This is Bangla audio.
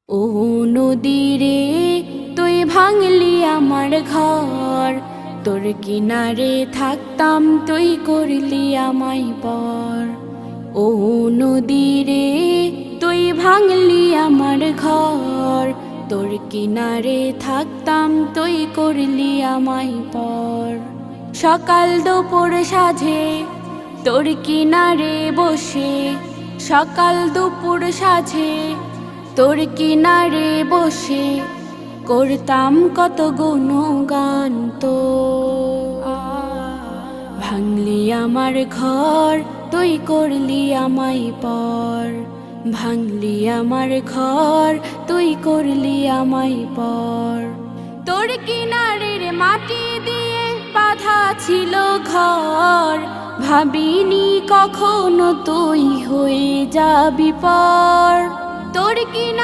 ও নদী রে তুই ভাঙলি আমার ঘর, তোর কিনারে থাকতাম তুই করলি আমায় পর। ও নদী রে তুই ভাঙলি আমার ঘর, তোর কিনারে থাকতাম তুই করলি আমায় পর। সকাল দুপুর সাঁঝে তোর কিনারে বসে, সকাল দুপুর সাঁঝে তোর কিনারে বসে করতাম কত গুণগান তো। ভাঙলি আমার ঘর তুই করলি আমায় পর, ভাঙলি আমার ঘর তুই করলি আমায় পর। তোর কিনারের মাটি দিয়ে বাঁধা ছিল ঘর, ভাবিনি কখনো তুই হয়ে যাবি পর। তোর কিনারে